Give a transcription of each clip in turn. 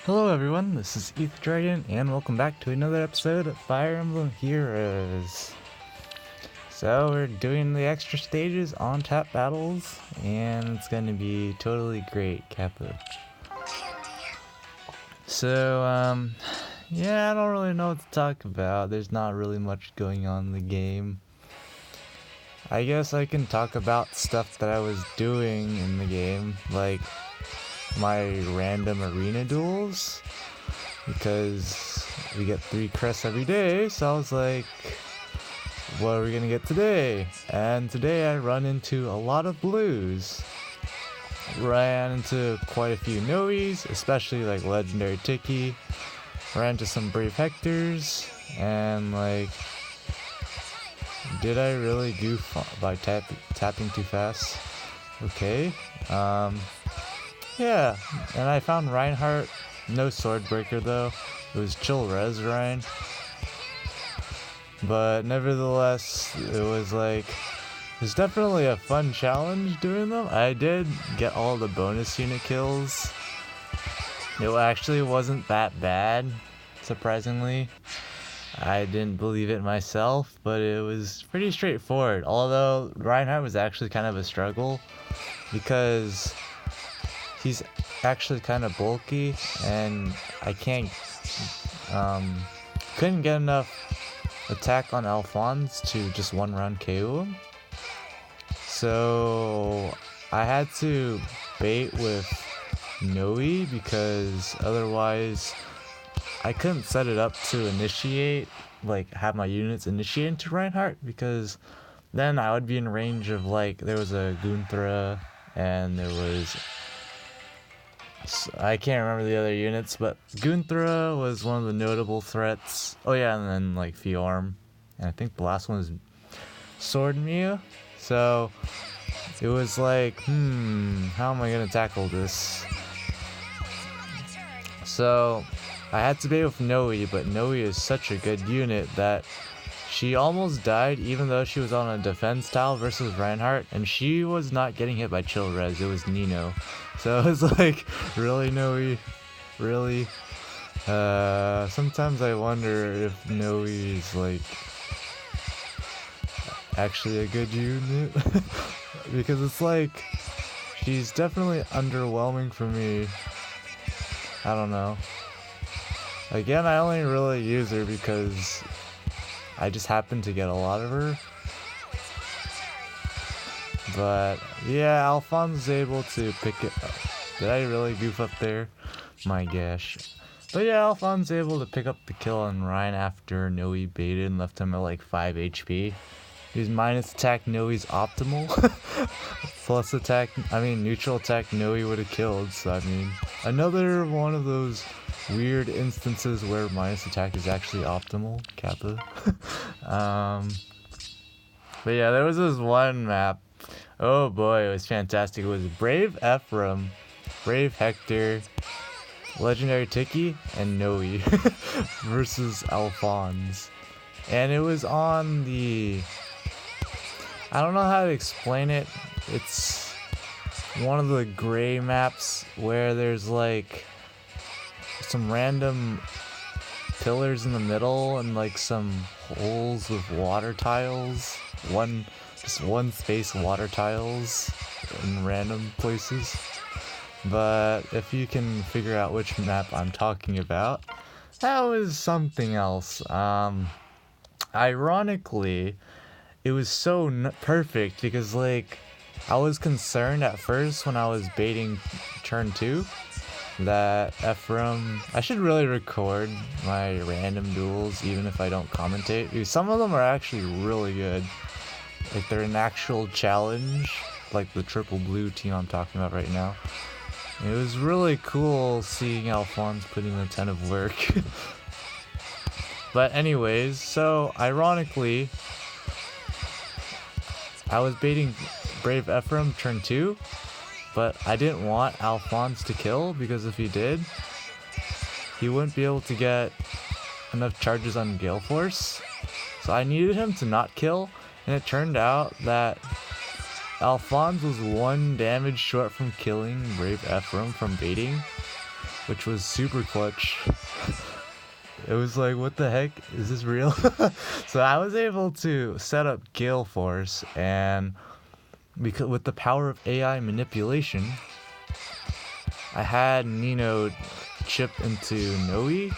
Hello everyone, this is ETH Dragon, and welcome back to another episode of Fire Emblem Heroes. So we're doing the extra stages on tap battles, and it's gonna be totally great, Kappa. So, yeah, I don't really know what to talk about. There's not really much going on in the game. I guess I can talk about stuff that I was doing in the game, like my random arena duels, because we get 3 crests every day, so I was like, what are we gonna get today? And today I run into a lot of blues. Ran into quite a few Noes, especially like Legendary Tiki. Ran into some Brave Hectors, and like, did I really goof by tapping too fast? Okay. Yeah, and I found Reinhardt. No sword breaker though. It was chill res Ryan. But nevertheless, it's definitely a fun challenge doing them. I did get all the bonus unit kills. It actually wasn't that bad, surprisingly. I didn't believe it myself, but it was pretty straightforward. Although Reinhardt was actually kind of a struggle because he's actually kind of bulky, and I couldn't get enough attack on Alphonse to just one round KO him. So I had to bait with Noe because otherwise I couldn't set it up to initiate, like have my units initiate into Reinhardt, because then I would be in range of, like, there was a Gunthra and there was, I can't remember the other units, but Gunthra was one of the notable threats. Oh yeah, and then like Fjorm, and I think the last one is Sword Mia. So it was like, how am I gonna tackle this? So I had to bait with Noe, but Noe is such a good unit that she almost died even though she was on a defense tile versus Reinhardt, and she was not getting hit by chill res, it was Nino. So it was like, really, Noe? Really? Sometimes I wonder if Noe is like actually a good unit. Because it's like, she's definitely underwhelming for me. I don't know. Again, I only really use her because I just happen to get a lot of her. But yeah, Alphonse was able to pick it up. Did I really goof up there? My gosh. But yeah, Alphonse was able to pick up the kill on Ryan after Noe baited and left him at like 5 HP. His minus attack Noe's optimal. Plus attack, neutral attack Noe would have killed. So another one of those weird instances where minus attack is actually optimal. Kappa. But yeah, there was this one map. Oh boy, it was fantastic. It was Brave Ephraim, Brave Hector, Legendary Tiki, and Noe versus Alphonse. And it was on the, I don't know how to explain it. It's one of the gray maps where there's like some random pillars in the middle and like some holes with water tiles. Just one space water tiles in random places. But if you can figure out which map I'm talking about, that was something else. Ironically, it was so perfect because, like, I was concerned at first when I was baiting turn 2 that Ephraim, I should really record my random duels even if I don't commentate, because some of them are actually really good. Like, they're an actual challenge, like the triple blue team I'm talking about right now. It was really cool seeing Alphonse putting a ton of work. But anyways, so ironically, I was baiting Brave Ephraim turn 2, but I didn't want Alphonse to kill, because if he did, he wouldn't be able to get enough charges on Gale Force. So I needed him to not kill, and it turned out that Alphonse was 1 damage short from killing Brave Ephraim from baiting. which was super clutch. It was like, what the heck? Is this real? So I was able to set up Gale Force, and because with the power of AI manipulation, I had Nino chip into Noe,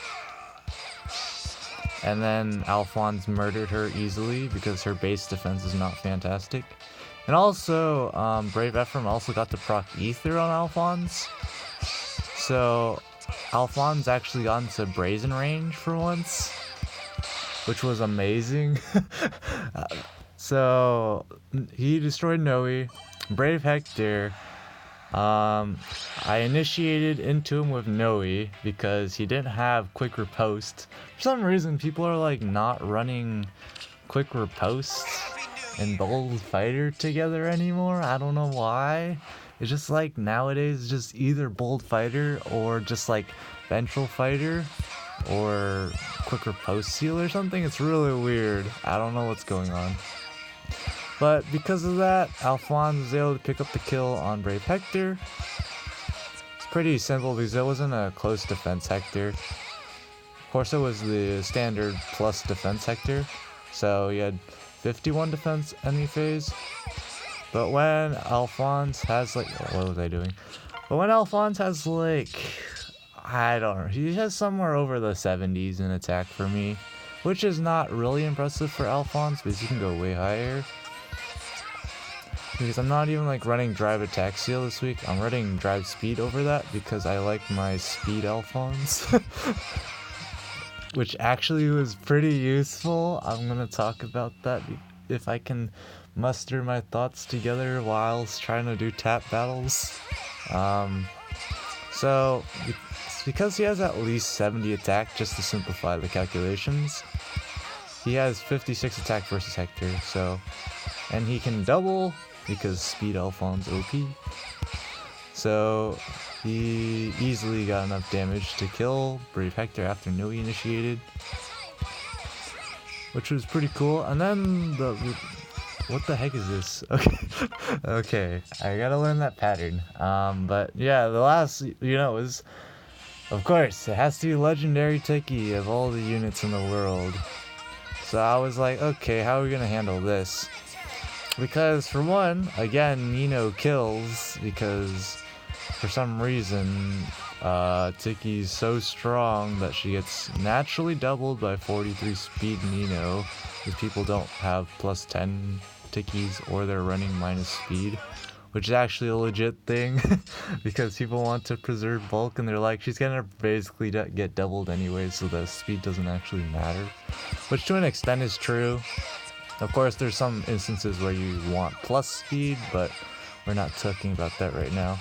and then Alphonse murdered her easily because her base defense is not fantastic. And also, Brave Ephraim also got to proc Ether on Alphonse. So, Alphonse actually got into Brazen range for once, which was amazing. So, he destroyed Noe. Brave Hector, I initiated into him with Noe because he didn't have quick riposte. For some reason, people are like not running quick riposte and bold fighter together anymore. I don't know why. It's just like nowadays, just either bold fighter or just like ventral fighter or quick riposte seal or something. It's really weird. I don't know what's going on. But because of that, Alphonse was able to pick up the kill on Brave Hector. It's pretty simple because it wasn't a close defense Hector. Of course, it was the standard plus defense Hector. So he had 51 defense enemy phase. But when Alphonse has like, what was I doing? But when Alphonse has like, I don't know, he has somewhere over the 70s in attack for me, which is not really impressive for Alphonse because he can go way higher. Because I'm not even like running drive attack seal this week, I'm running drive speed over that because I like my speed Alphonse. Which actually was pretty useful. I'm gonna talk about that if I can muster my thoughts together whilst trying to do tap battles. So because he has at least 70 attack, just to simplify the calculations, he has 56 attack versus Hector, so, and he can double because speed Alphonse OP. So he easily got enough damage to kill Brave Hector after Noe initiated, which was pretty cool. And then what the heck is this? Okay, I gotta learn that pattern. But yeah, the last, is, of course, it has to be legendary Tiki of all the units in the world. So I was like, okay, how are we gonna handle this? Because for one, again, Nino kills because for some reason, Tiki's so strong that she gets naturally doubled by 43 speed Nino, because people don't have plus 10 Tikis or they're running minus speed, which is actually a legit thing because people want to preserve bulk and they're like, she's gonna basically get doubled anyway, so the speed doesn't actually matter, which to an extent is true. Of course, there's some instances where you want plus speed, but we're not talking about that right now.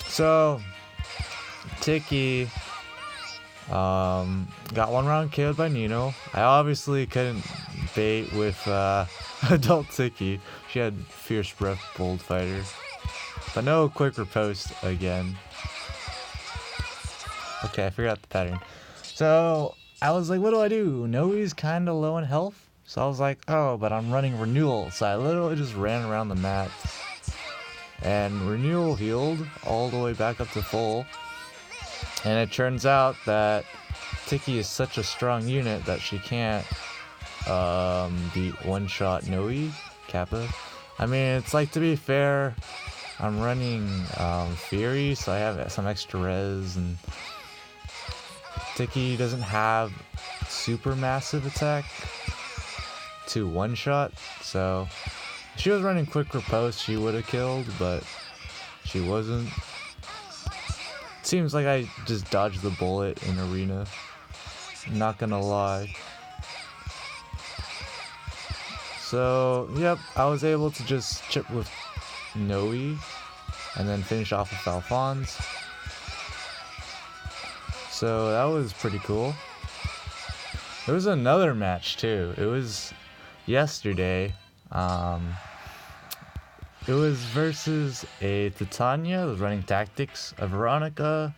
So, Tiki got one round KO'd by Nino. I obviously couldn't bait with adult Tiki. She had Fierce Breath Bold Fighter, but no quick riposte again. Okay, I figured out the pattern. So I was like, what do? Noe's kind of low in health. So I was like, oh, but I'm running Renewal. So I literally just ran around the map. And Renewal healed all the way back up to full. And it turns out that Tiki is such a strong unit that she can't beat one-shot Noe, Kappa. I mean, it's like, to be fair, I'm running Fury, so I have some extra res, and Tiki doesn't have super massive attack to one-shot, so if she was running quick riposte, she would have killed, but she wasn't. Seems like I just dodged the bullet in arena, not gonna lie. So, yep, I was able to just chip with Noe and then finish off with Alphonse. So that was pretty cool. There was another match too. It was yesterday. It was versus a Titania that was running tactics, a Veronica,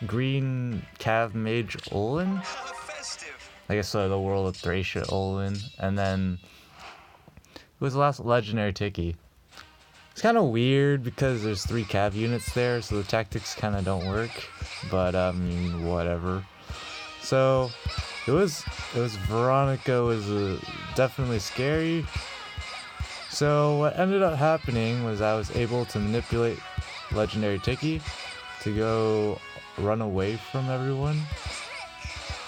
Green Cav Mage Olin, I guess the World of Thracia Olin, and then it was the last legendary Tiki. It's kind of weird because there's 3 cav units there, so the tactics kind of don't work. But I mean, whatever. So it was Veronica was definitely scary. So what ended up happening was I was able to manipulate Legendary Tiki to go run away from everyone,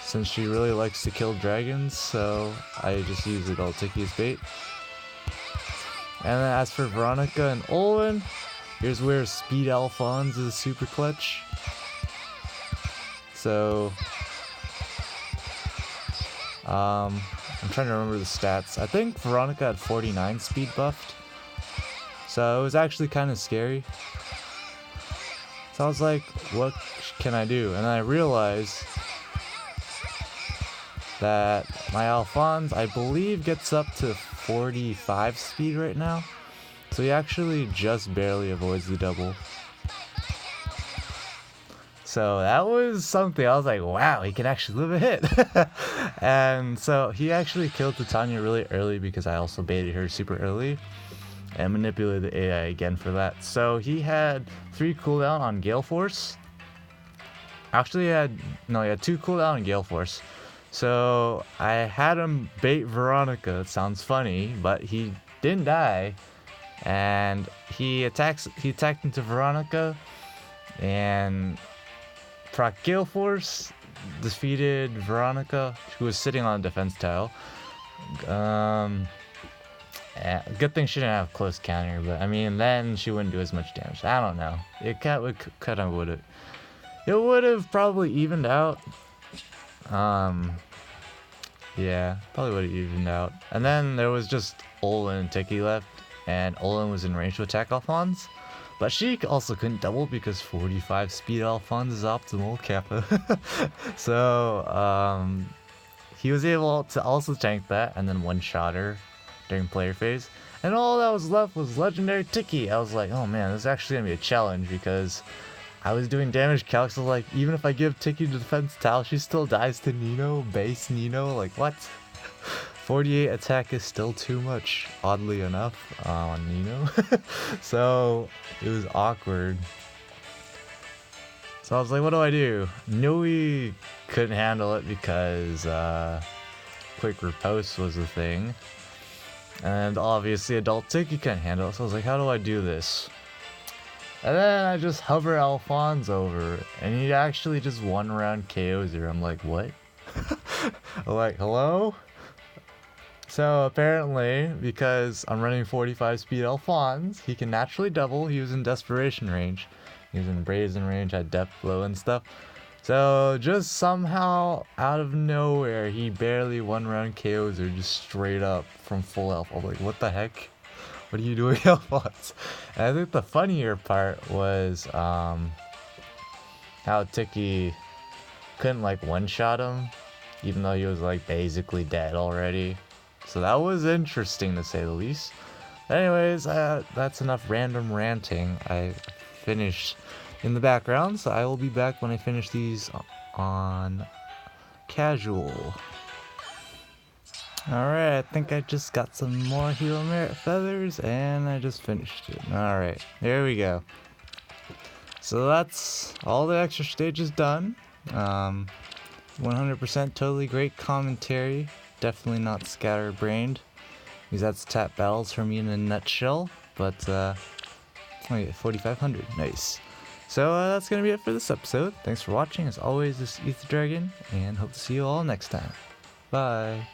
since she really likes to kill dragons. So I just used Adult Tiki as bait. And then as for Veronica and Olin, here's where Speed Alphonse is super clutch. So, I'm trying to remember the stats. I think Veronica had 49 speed buffed. So it was actually kind of scary. So I was like, what can I do? And I realized that my Alphonse, I believe, gets up to 45 speed right now. So he actually just barely avoids the double. So that was something. I was like, wow, he can actually live a hit. And so he actually killed Titania really early because I also baited her super early and manipulated the AI again for that. So he had 3 cooldown on Gale Force. Actually, he had 2 cooldown on Gale Force. So I had him bait Veronica. It sounds funny, but he didn't die, and he attacked into Veronica, and proc Gale Force defeated Veronica, who was sitting on a defense tile. Good thing she didn't have close counter, but I mean, then she wouldn't do as much damage. I don't know. It would have probably evened out. Yeah, probably would have evened out. And then there was just Olin and Tiki left, and Olin was in range to attack Alphonse. But she also couldn't double because 45 speed Alphonse is optimal, Kappa. So, he was able to also tank that and then one-shot her during player phase. And all that was left was Legendary Tiki. I was like, oh man, this is actually going to be a challenge because I was doing damage calcs. So like, even if I give Tiki the defense tile, she still dies to Nino, base Nino. Like, what? 48 attack is still too much, oddly enough, on Nino. So it was awkward. So I was like, what do I do? Nui couldn't handle it because quick riposte was the thing. And obviously Adult Tiki couldn't handle it. So I was like, how do I do this? And then I just hover Alphonse over, and he actually just 1 round KOs her. I'm like, what? I'm like, hello? So apparently, because I'm running 45 speed Alphonse, he can naturally double. He was in Desperation range. He was in Brazen range, had Depth Blow and stuff. So just somehow, out of nowhere, he barely 1 round KOs her just straight up from full health. I was like, what the heck? What are you doing, Alphonse? And I think the funnier part was how Tiki couldn't like one-shot him, even though he was like basically dead already. So that was interesting to say the least. Anyways, that's enough random ranting. I finished in the background, so I will be back when I finish these on casual. Alright, I think I just got some more Hero Merit Feathers, and I just finished it. Alright, there we go. So that's all the extra stages done. 100% totally great commentary. Definitely not scatterbrained, because that's tap battles for me in a nutshell. But, oh yeah, 4,500. Nice. So that's going to be it for this episode. Thanks for watching. As always, this is Ether Dragon, and hope to see you all next time. Bye.